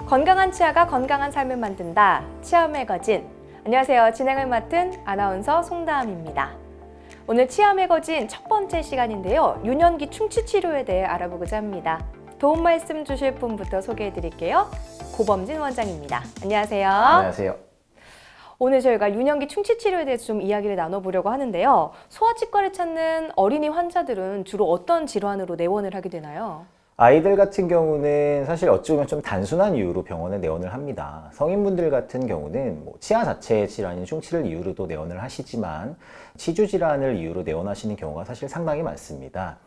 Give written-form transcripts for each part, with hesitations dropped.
건강한 치아가 건강한 삶을 만든다. 치아 매거진. 안녕하세요. 진행을 맡은 아나운서 송다함입니다. 오늘 치아 매거진 첫 번째 시간인데요. 유년기 충치 치료에 대해 알아보고자 합니다. 도움 말씀 주실 분부터 소개해 드릴게요. 고범진 원장입니다. 안녕하세요. 안녕하세요. 오늘 저희가 유년기 충치 치료에 대해서 좀 이야기를 나눠보려고 하는데요. 소아치과를 찾는 어린이 환자들은 주로 어떤 질환으로 내원을 하게 되나요? 아이들 같은 경우는 사실 어찌 보면 좀 단순한 이유로 병원에 내원을 합니다. 성인분들 같은 경우는 치아 자체의 질환인 충치를 이유로도 내원을 하시지만 치주 질환을 이유로 내원하시는 경우가 사실 상당히 많습니다.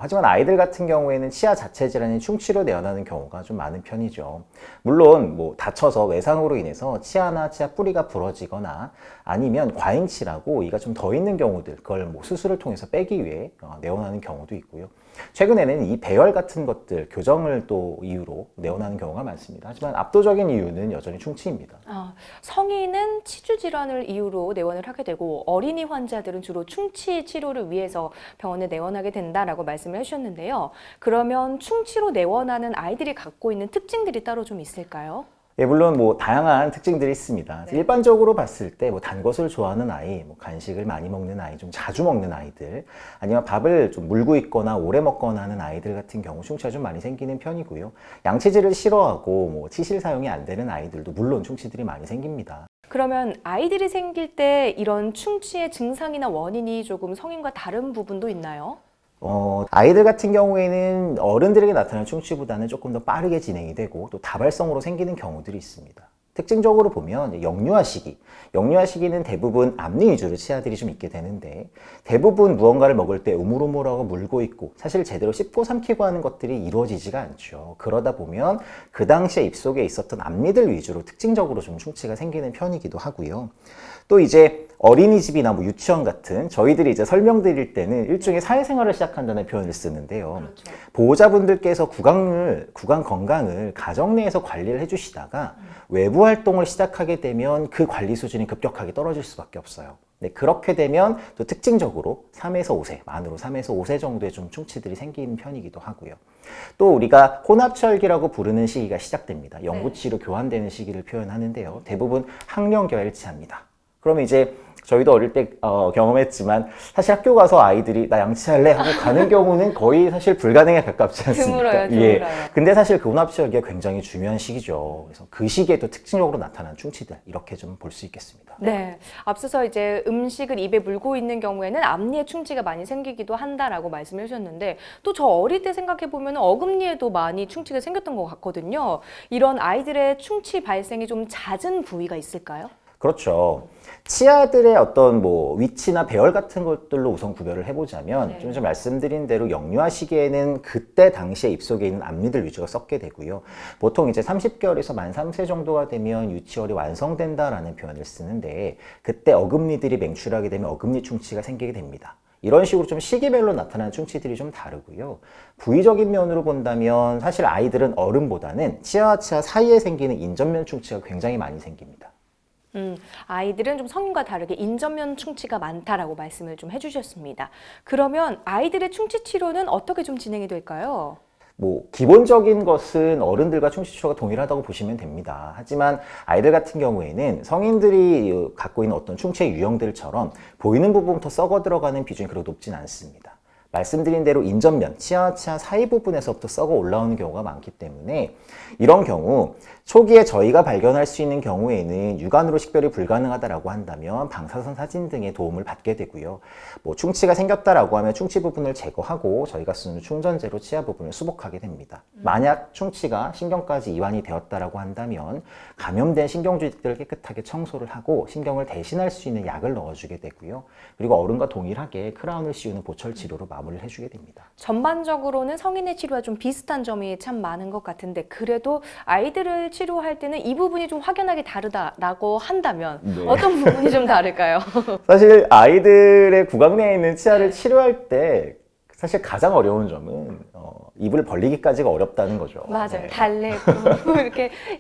하지만 아이들 같은 경우에는 치아 자체 질환인 충치로 내원하는 경우가 좀 많은 편이죠. 물론 다쳐서 외상으로 인해서 치아나 치아 뿌리가 부러지거나 아니면 과잉치라고 이가 좀 더 있는 경우들, 그걸 수술을 통해서 빼기 위해 내원하는 경우도 있고요. 최근에는 이 배열 같은 것들, 교정을 또 이유로 내원하는 경우가 많습니다. 하지만 압도적인 이유는 여전히 충치입니다. 성인은 치주 질환을 이유로 내원을 하게 되고 어린이 환자들은 주로 충치 치료를 위해서 병원에 내원하게 된다라고 말씀을 해주셨는데요. 그러면 충치로 내원하는 아이들이 갖고 있는 특징들이 따로 좀 있을까요? 예, 물론 다양한 특징들이 있습니다. 네. 일반적으로 봤을 때 단 것을 좋아하는 아이, 간식을 많이 먹는 아이, 좀 자주 먹는 아이들, 아니면 밥을 좀 물고 있거나 오래 먹거나 하는 아이들 같은 경우 충치가 좀 많이 생기는 편이고요. 양치질을 싫어하고 치실 사용이 안 되는 아이들도 물론 충치들이 많이 생깁니다. 그러면 아이들이 생길 때 이런 충치의 증상이나 원인이 조금 성인과 다른 부분도 있나요? 아이들 같은 경우에는 어른들에게 나타나는 충치보다는 조금 더 빠르게 진행이 되고 또 다발성으로 생기는 경우들이 있습니다. 특징적으로 보면 영유아 시기는 대부분 앞니 위주로 치아들이 좀 있게 되는데 대부분 무언가를 먹을 때 우물우물하고 물고 있고 사실 제대로 씹고 삼키고 하는 것들이 이루어지지가 않죠. 그러다 보면 그 당시에 입속에 있었던 앞니들 위주로 특징적으로 좀 충치가 생기는 편이기도 하고요. 또 이제 어린이집이나 유치원 같은 저희들이 이제 설명드릴 때는 일종의 사회생활을 시작한다는 표현을 쓰는데요. 그렇죠. 보호자분들께서 구강 건강을 가정 내에서 관리를 해주시다가 외부 활동을 시작하게 되면 그 관리 수준이 급격하게 떨어질 수밖에 없어요. 네, 그렇게 되면 또 특징적으로 3에서 5세, 만으로 3에서 5세 정도의 좀 충치들이 생기는 편이기도 하고요. 또 우리가 혼합치열기라고 부르는 시기가 시작됩니다. 영구치로 교환되는 시기를 표현하는데요. 대부분 학령결치합니다. 그러면 이제 저희도 어릴 때 경험했지만 사실 학교 가서 아이들이 나 양치할래 하고 가는 경우는 거의 사실 불가능에 가깝지 않습니까? 드물어요. 예. 근데 사실 그 혼합치열기가 굉장히 중요한 시기죠. 그래서 그 시기에 또 특징적으로 나타나는 충치들 이렇게 좀 볼 수 있겠습니다. 네, 앞서서 이제 음식을 입에 물고 있는 경우에는 앞니에 충치가 많이 생기기도 한다라고 말씀해 주셨는데 또 저 어릴 때 생각해 보면 어금니에도 많이 충치가 생겼던 것 같거든요. 이런 아이들의 충치 발생이 좀 잦은 부위가 있을까요? 그렇죠. 치아들의 어떤 위치나 배열 같은 것들로 우선 구별을 해보자면 좀 말씀드린 대로 영유아 시기에는 그때 당시에 입속에 있는 앞니들 위주가 썩게 되고요. 보통 이제 30개월에서 만 3세 정도가 되면 유치월이 완성된다라는 표현을 쓰는데 그때 어금니들이 맹출하게 되면 어금니 충치가 생기게 됩니다. 이런 식으로 좀 시기별로 나타나는 충치들이 좀 다르고요. 부위적인 면으로 본다면 사실 아이들은 어른보다는 치아와 치아 사이에 생기는 인전면 충치가 굉장히 많이 생깁니다. 아이들은 좀 성인과 다르게 인전면 충치가 많다라고 말씀을 좀 해주셨습니다. 그러면 아이들의 충치 치료는 어떻게 좀 진행이 될까요? 기본적인 것은 어른들과 충치 치료가 동일하다고 보시면 됩니다. 하지만 아이들 같은 경우에는 성인들이 갖고 있는 어떤 충치의 유형들처럼 보이는 부분부터 썩어 들어가는 비중이 그렇게 높진 않습니다. 말씀드린 대로 인전면, 치아와 치아 사이 부분에서부터 썩어 올라오는 경우가 많기 때문에 이런 경우 초기에 저희가 발견할 수 있는 경우에는 육안으로 식별이 불가능하다라고 한다면 방사선 사진 등의 도움을 받게 되고요. 충치가 생겼다라고 하면 충치 부분을 제거하고 저희가 쓰는 충전제로 치아 부분을 수복하게 됩니다. 만약 충치가 신경까지 이완이 되었다라고 한다면 감염된 신경주들을 깨끗하게 청소를 하고 신경을 대신할 수 있는 약을 넣어주게 되고요. 그리고 어른과 동일하게 크라운을 씌우는 보철 치료로 마무리를 해주게 됩니다. 전반적으로는 성인의 치료와 좀 비슷한 점이 참 많은 것 같은데 그래도 아이들을 치료할 때는 이 부분이 좀 확연하게 다르다라고 한다면 어떤 부분이 좀 다를까요? 사실 아이들의 구강 내에 있는 치아를 치료할 때 사실 가장 어려운 점은 입을 벌리기까지가 어렵다는 거죠. 맞아요. 네. 달래고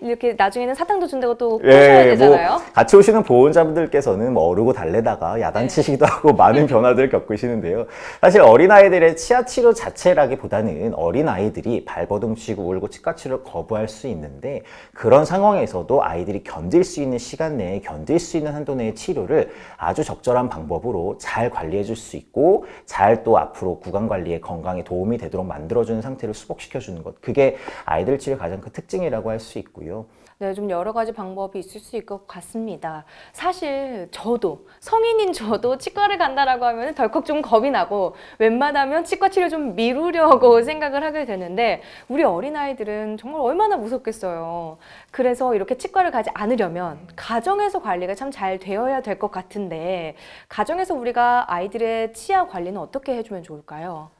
이렇게 나중에는 사탕도 준다고 또 꼬셔야 되잖아요. 뭐 같이 오시는 보호자분들께서는 뭐 어르고 달래다가 야단치시기도 하고 많은 변화들을 겪으시는데요. 사실 어린아이들의 치아 치료 자체라기보다는 어린아이들이 발버둥 치고 울고 치과 치료를 거부할 수 있는데 그런 상황에서도 아이들이 견딜 수 있는 시간 내에 견딜 수 있는 한도 내의 치료를 아주 적절한 방법으로 잘 관리해 줄 수 있고 잘 또 앞으로 구강 관리에 건강에 도움이 되도록 만들어주는 상태를 수복시켜주는 것. 그게 아이들 치료의 가장 큰 특징이라고 할 수 있고요. 네, 좀 여러 가지 방법이 있을 수 있을 것 같습니다. 사실 저도 성인인 저도 치과를 간다라고 하면 덜컥 좀 겁이 나고 웬만하면 치과 치료 좀 미루려고 생각을 하게 되는데 우리 어린아이들은 정말 얼마나 무섭겠어요. 그래서 이렇게 치과를 가지 않으려면 가정에서 관리가 참 잘 되어야 될 것 같은데 가정에서 우리가 아이들의 치아 관리는 어떻게 해주면 좋을까요?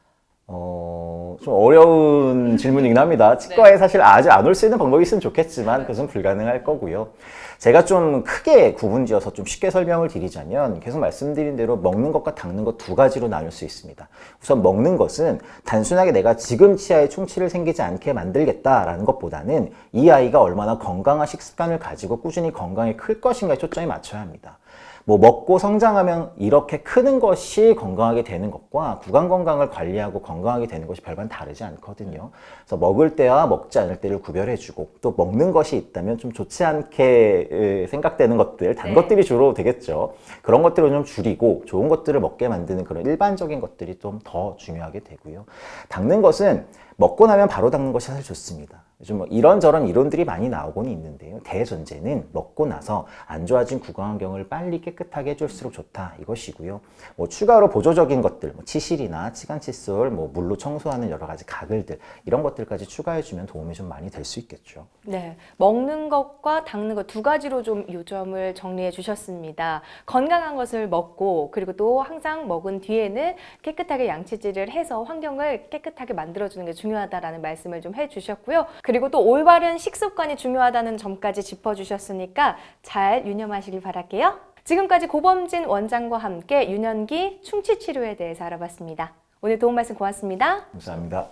좀 어려운 질문이긴 합니다. 치과에 사실 아직 안 올 수 있는 방법이 있으면 좋겠지만 그것은 불가능할 거고요. 제가 좀 크게 구분지어서 좀 쉽게 설명을 드리자면 계속 말씀드린 대로 먹는 것과 닦는 것 두 가지로 나눌 수 있습니다. 우선 먹는 것은 단순하게 내가 지금 치아에 충치를 생기지 않게 만들겠다라는 것보다는 이 아이가 얼마나 건강한 식습관을 가지고 꾸준히 건강에 클 것인가에 초점이 맞춰야 합니다. 뭐 먹고 성장하면 이렇게 크는 것이 건강하게 되는 것과 구강 건강을 관리하고 건강하게 되는 것이 별반 다르지 않거든요. 그래서 먹을 때와 먹지 않을 때를 구별해주고 또 먹는 것이 있다면 좀 좋지 않게 생각되는 것들, 단 것들이 주로 되겠죠. 그런 것들을 좀 줄이고 좋은 것들을 먹게 만드는 그런 일반적인 것들이 좀 더 중요하게 되고요. 닦는 것은 먹고 나면 바로 닦는 것이 사실 좋습니다. 요즘 뭐 이런저런 이론들이 많이 나오고는 있는데요. 대전제는 먹고 나서 안 좋아진 구강 환경을 빨리 깨끗하게 해줄수록 좋다 이것이고요. 뭐 추가로 보조적인 것들, 뭐 치실이나 치간 칫솔, 뭐 물로 청소하는 여러 가지 가글들 이런 것들까지 추가해주면 도움이 좀 많이 될 수 있겠죠. 네, 먹는 것과 닦는 것 두 가지로 좀 요점을 정리해 주셨습니다. 건강한 것을 먹고 그리고 또 항상 먹은 뒤에는 깨끗하게 양치질을 해서 환경을 깨끗하게 만들어주는 게 중요하다라는 말씀을 좀 해주셨고요. 그리고 또 올바른 식습관이 중요하다는 점까지 짚어주셨으니까 잘 유념하시길 바랄게요. 지금까지 고범진 원장과 함께 유년기 충치 치료에 대해서 알아봤습니다. 오늘 도움 말씀 고맙습니다. 감사합니다.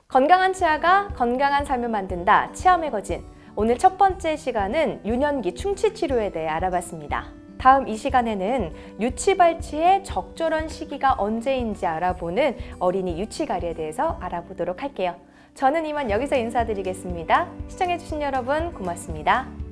건강한 치아가 건강한 삶을 만든다. 치아 매거진. 오늘 첫 번째 시간은 유년기 충치 치료에 대해 알아봤습니다. 다음 이 시간에는 유치 발치의 적절한 시기가 언제인지 알아보는 어린이 유치가리에 대해서 알아보도록 할게요. 저는 이만 여기서 인사드리겠습니다. 시청해주신 여러분 고맙습니다.